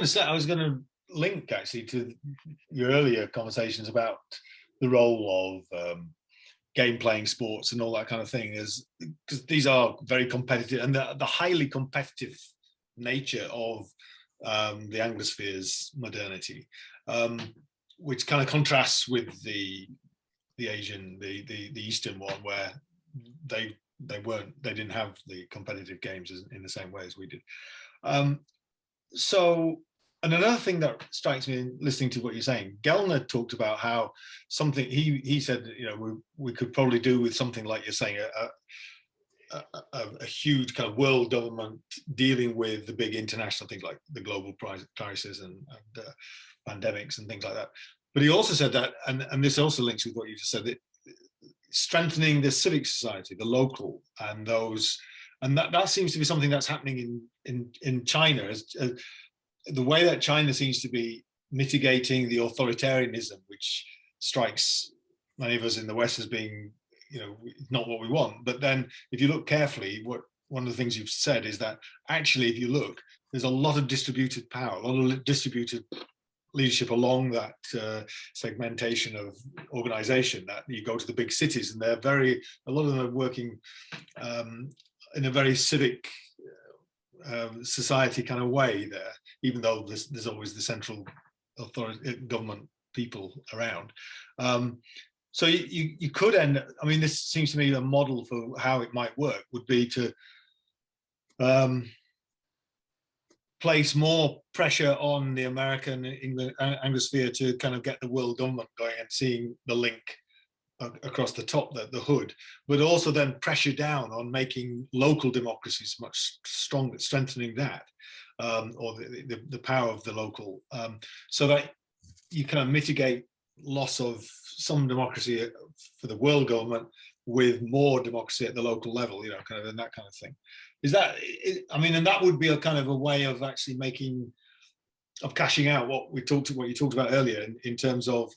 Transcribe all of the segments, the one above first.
So I was going to link actually to your earlier conversations about the role of game playing sports and all that kind of thing, is because these are very competitive, and the highly competitive nature of the Anglosphere's modernity, which kind of contrasts with the Asian, the Eastern one, where they they didn't have the competitive games in the same way as we did. So, and another thing that strikes me in listening to what you're saying, Gellner talked about how something he said, you know, we could probably do with something like you're saying, a huge kind of world government dealing with the big international things like the global crisis and pandemics and things like that. But he also said that, and this also links with what you just said, that strengthening the civic society, the local, and those, and that seems to be something that's happening in China, as the way that China seems to be mitigating the authoritarianism, which strikes many of us in the West as being, you know, not what we want. But then if you look carefully, one of the things you've said is that actually, if you look, there's a lot of distributed power, a lot of distributed leadership along that segmentation of organization, that you go to the big cities and a lot of them are working in a very civic society kind of way there, even though there's always the central authority, government people around. So you could end, I mean, this seems to me a model for how it might work would be to place more pressure on the American Anglosphere to kind of get the world government going and seeing the link across the top, the hood, but also then pressure down on making local democracies much stronger, strengthening that, or the power of the local, so that you kind of mitigate loss of some democracy for the world government with more democracy at the local level, you know, kind of, and that kind of thing. Is that, I mean, and that would be a kind of a way of actually cashing out what you talked about earlier in terms of,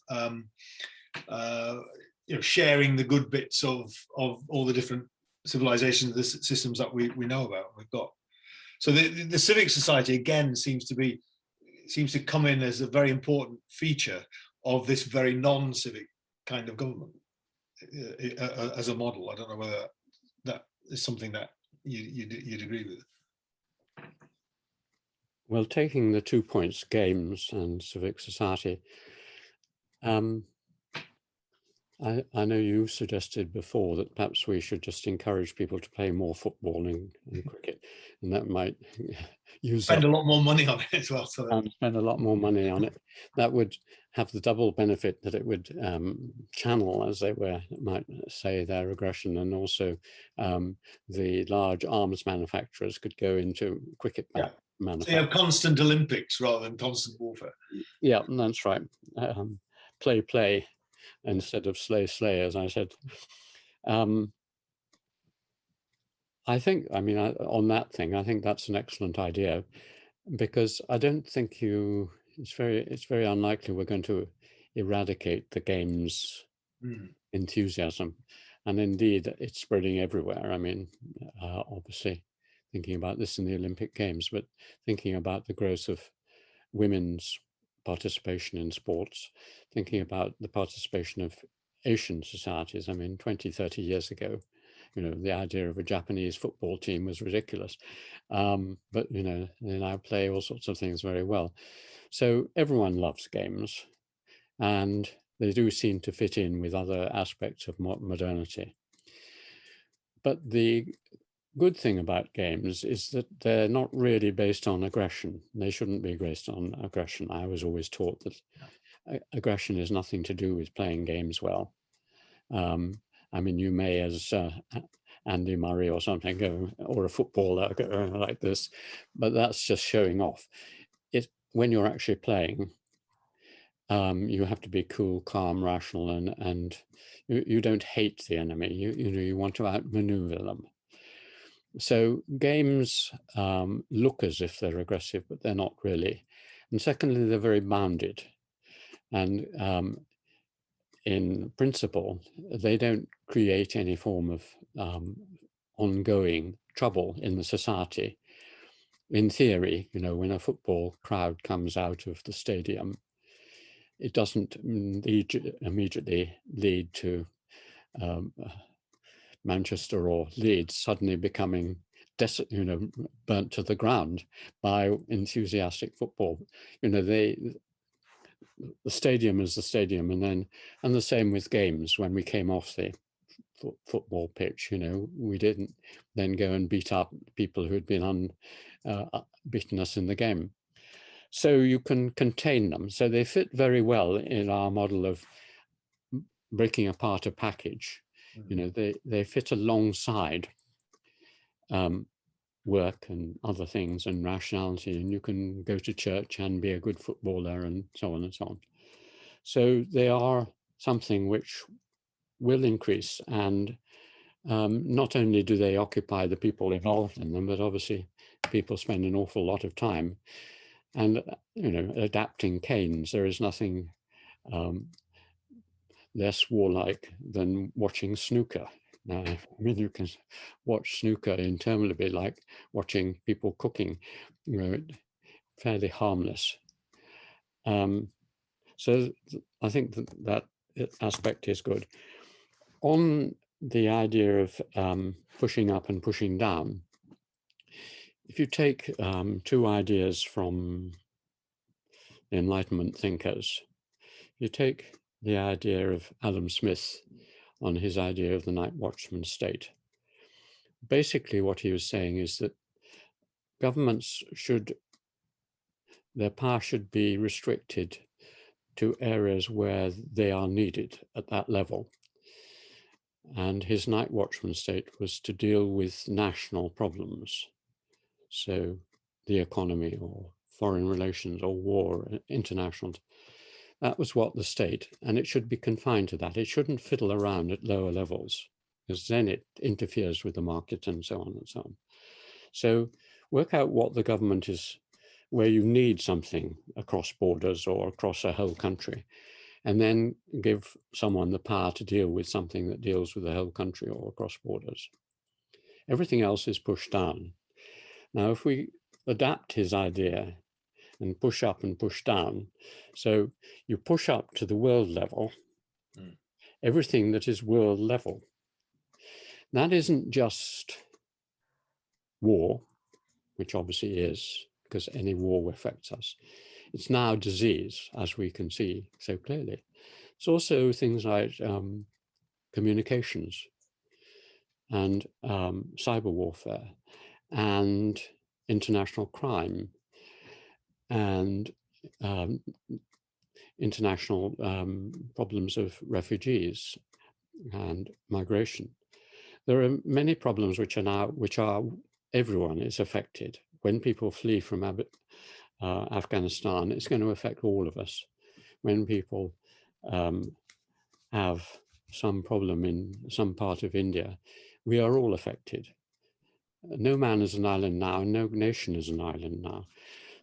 you know, sharing the good bits of all the different civilizations, the systems that we know about, we've got. So the civic society again seems to come in as a very important feature of this very non-civic kind of government as a model. I don't know whether that is something that you'd agree with. Well, taking the 2 points, games and civic society, I know you suggested before that perhaps we should just encourage people to play more football and cricket, and that might spend a lot more money on it as well. And spend a lot more money on it. That would have the double benefit that it would channel, as they might say, their aggression, and also the large arms manufacturers could go into cricket manufacturing. So you have constant Olympics rather than constant warfare. Yeah, that's right. Play. Instead of slay, as I said. I think, I mean, on that thing, I think that's an excellent idea, because I don't think it's very unlikely we're going to eradicate the game's enthusiasm. And indeed, it's spreading everywhere. I mean, obviously, thinking about this in the Olympic Games, but thinking about the growth of women's participation in sports, thinking about the participation of Asian societies. I mean, 20, 30 years ago, you know, the idea of a Japanese football team was ridiculous. But, you know, they now play all sorts of things very well. So everyone loves games, and they do seem to fit in with other aspects of modernity. But the good thing about games is that they're not really based on aggression. They shouldn't be based on aggression. I was always taught that aggression is nothing to do with playing games well. I mean, you may, as Andy Murray or something, go, or a footballer go like this, but that's just showing off. When you're actually playing, you have to be cool, calm, rational, and you don't hate the enemy. You want to outmaneuver them. So games look as if they're aggressive, but they're not really. And secondly, they're very bounded. And in principle, they don't create any form of ongoing trouble in the society. in theory, you know, when a football crowd comes out of the stadium, it doesn't immediately lead to Manchester or Leeds suddenly becoming burnt to the ground by enthusiastic football. You know, the stadium is the stadium, and the same with games. When we came off the football pitch, you know, we didn't then go and beat up people who had been beaten us in the game. So you can contain them. So they fit very well in our model of breaking apart a package. You know, they fit alongside work and other things and rationality, and you can go to church and be a good footballer and so on and so on. So they are something which will increase, and not only do they occupy the people involved in them, but obviously people spend an awful lot of time and, you know, adapting canes. There is nothing less warlike than watching snooker. I mean, you can watch snooker interminably, like watching people cooking, you know, fairly harmless. So I think that aspect is good. On the idea of pushing up and pushing down, if you take two ideas from the Enlightenment thinkers, you take the idea of Adam Smith on his idea of the night watchman state. Basically, what he was saying is that governments their power should be restricted to areas where they are needed at that level. And his night watchman state was to deal with national problems. So the economy or foreign relations or war, international. That was what the state, and it should be confined to that. It shouldn't fiddle around at lower levels, because then it interferes with the market and so on and so on. So work out what the government is, where you need something across borders or across a whole country, and then give someone the power to deal with something that deals with the whole country or across borders. Everything else is pushed down. Now, if we adapt his idea and push up and push down, so you push up to the world level, everything that is world level. That isn't just war, which obviously is, because any war affects us. It's now disease, as we can see so clearly. It's also things like communications and cyber warfare and international crime and international problems of refugees and migration. There are many problems which are everyone is affected. When people flee from Afghanistan, it's going to affect all of us. When people have some problem in some part of India, we are all affected. No man is an island now, no nation is an island now.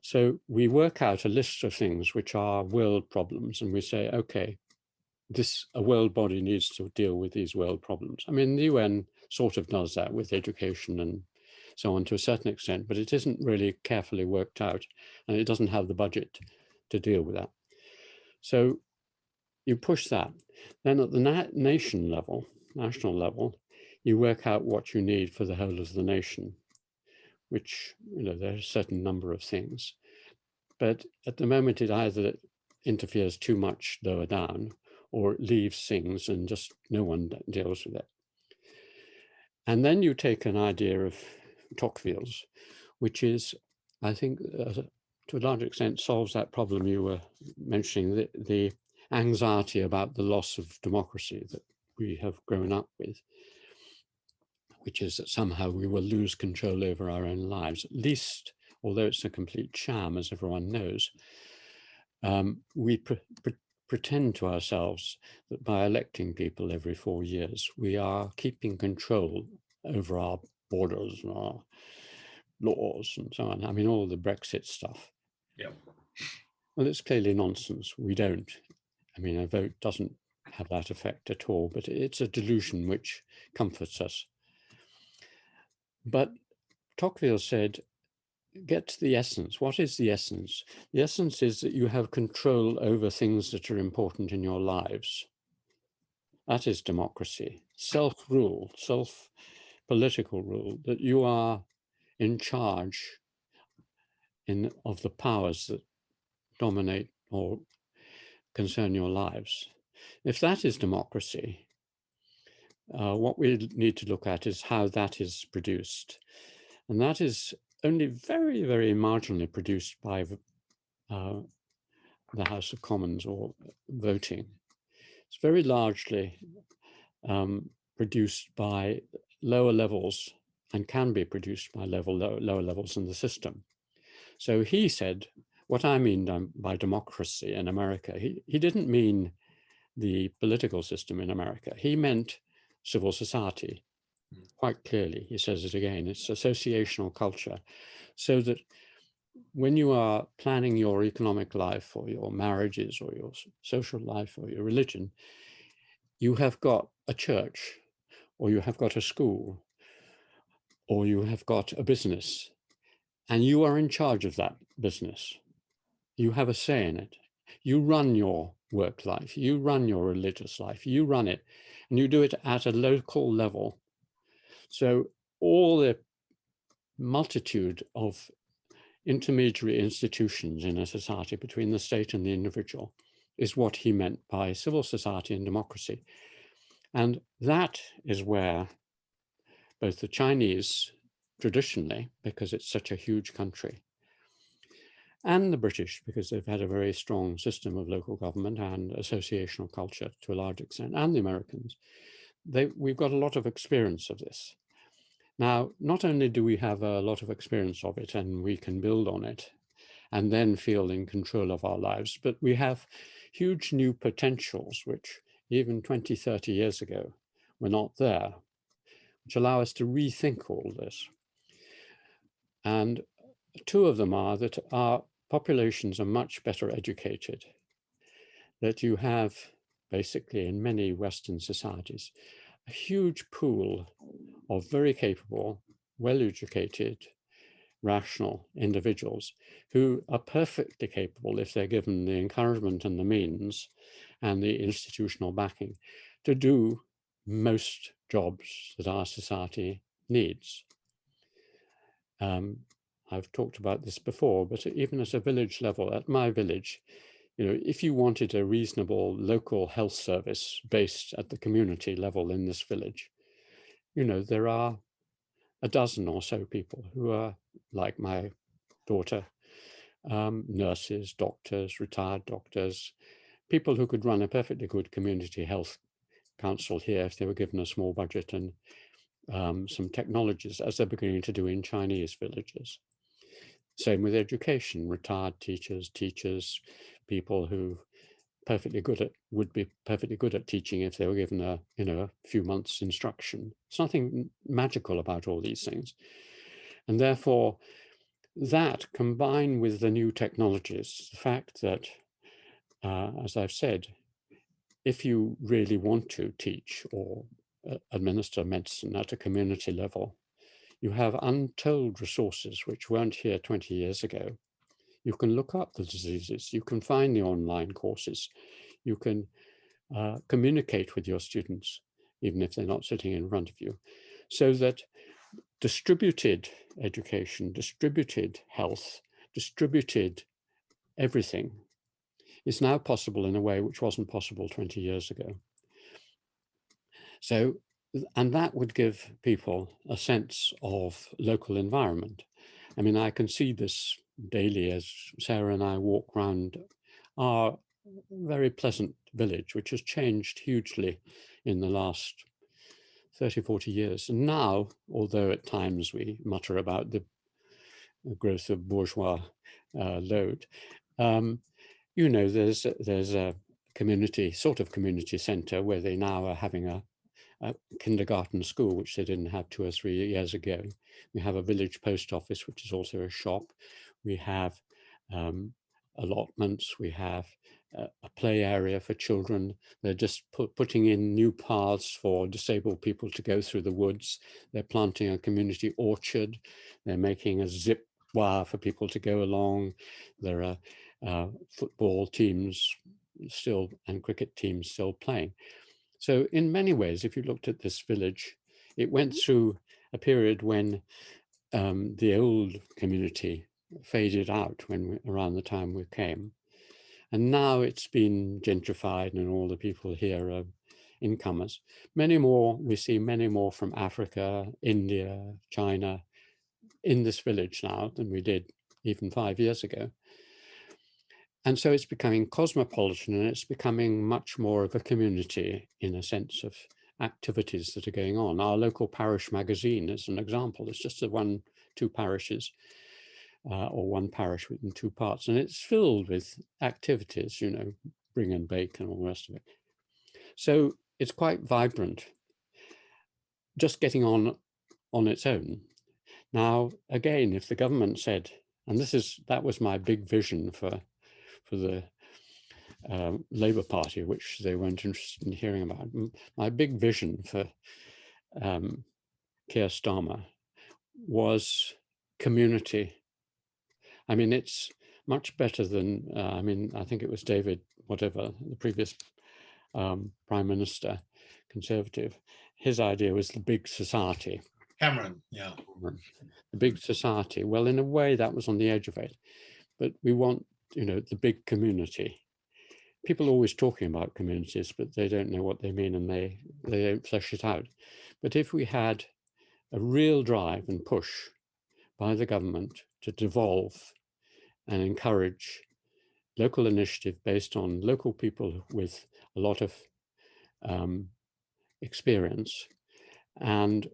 So we work out a list of things which are world problems, and we say, okay, a world body needs to deal with these world problems. I mean, the UN sort of does that with education and so on to a certain extent, but it isn't really carefully worked out, and it doesn't have the budget to deal with that. So you push that. Then at the national level, you work out what you need for the whole of the nation, which, you know, there are a certain number of things. But at the moment, it either interferes too much lower down, or it leaves things and just no one deals with it. And then you take an idea of Tocqueville's, which is, I think, to a large extent solves that problem you were mentioning, the anxiety about the loss of democracy that we have grown up with, which is that somehow we will lose control over our own lives, at least, although it's a complete sham, as everyone knows. We pretend to ourselves that by electing people every 4 years, we are keeping control over our borders and our laws and so on. I mean, all the Brexit stuff. Yeah. Well, it's clearly nonsense. We don't. I mean, a vote doesn't have that effect at all, but it's a delusion which comforts us. But Tocqueville said, get to the essence. What is the essence? The essence is that you have control over things that are important in your lives. That is democracy. Self-rule, self-political rule, that you are in charge of the powers that dominate or concern your lives. If that is democracy, what we need to look at is how that is produced. And that is only very, very marginally produced by the House of Commons or voting. It's very largely produced by lower levels and can be produced by lower levels in the system. So he said, what I mean by democracy in America, he didn't mean the political system in America. He meant civil society, quite clearly. He says it again, it's associational culture. So that when you are planning your economic life or your marriages or your social life or your religion, you have got a church or you have got a school or you have got a business and you are in charge of that business. You have a say in it. You run your work life, you run your religious life, you run it, and you do it at a local level. So all the multitude of intermediary institutions in a society between the state and the individual is what he meant by civil society and democracy. And that is where both the Chinese, traditionally, because it's such a huge country, and the British, because they've had a very strong system of local government and associational culture to a large extent, and the Americans, we've got a lot of experience of this. Now, not only do we have a lot of experience of it and we can build on it and then feel in control of our lives, but we have huge new potentials, which even 20, 30 years ago were not there, which allow us to rethink all this. And two of them are that our populations are much better educated, that you have basically in many Western societies, a huge pool of very capable, well-educated, rational individuals who are perfectly capable, if they're given the encouragement and the means and the institutional backing, to do most jobs that our society needs. I've talked about this before, but even at a village level, at my village, if you wanted a reasonable local health service based at the community level in this village, there are a dozen or so people who are like my daughter, nurses, doctors, retired doctors, people who could run a perfectly good community health council here if they were given a small budget and some technologies, as they're beginning to do in Chinese villages. Same with education, retired teachers, people who would be perfectly good at teaching if they were given a few months instruction. There's nothing magical about all these things. And therefore, that combined with the new technologies, the fact that, as I've said, if you really want to teach or administer medicine at a community level, you have untold resources which weren't here 20 years ago. You can look up the diseases, you can find the online courses, you can communicate with your students, even if they're not sitting in front of you, so that distributed education, distributed health, distributed everything is now possible in a way which wasn't possible 20 years ago. So, and that would give people a sense of local environment. I mean, I can see this daily as Sarah and I walk around our very pleasant village, which has changed hugely in the last 30, 40 years. And now, although at times we mutter about the growth of bourgeois load, there's a sort of community center where they now are having a kindergarten school, which they didn't have 2 or 3 years ago. We have a village post office, which is also a shop. We have allotments. We have a play area for children. They're just putting in new paths for disabled people to go through the woods. They're planting a community orchard. They're making a zip wire for people to go along. There are football teams still and cricket teams still playing. So in many ways, if you looked at this village, it went through a period when the old community faded out around the time we came. And now it's been gentrified and all the people here are incomers. We see many more from Africa, India, China in this village now than we did even 5 years ago. And so it's becoming cosmopolitan, and it's becoming much more of a community in a sense of activities that are going on. Our local parish magazine is an example. It's just two parishes, or one parish within two parts, and it's filled with activities, bring and bake and all the rest of it. So it's quite vibrant, just getting on its own. Now, again, if the government said, and that was my big vision for the Labour Party, which they weren't interested in hearing about. My big vision for Keir Starmer was community. I mean, it's much better than, I think it was David, whatever, the previous Prime Minister, Conservative. His idea was the big society. Cameron, yeah. The big society. Well, in a way, that was on the edge of it. But we want, the big community. People are always talking about communities, but they don't know what they mean, and they don't flesh it out. But if we had a real drive and push by the government to devolve and encourage local initiative based on local people with a lot of experience and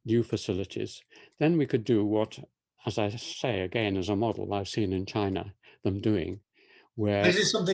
new facilities, then we could do what, as I say again, as a model I've seen in China them doing, where This is something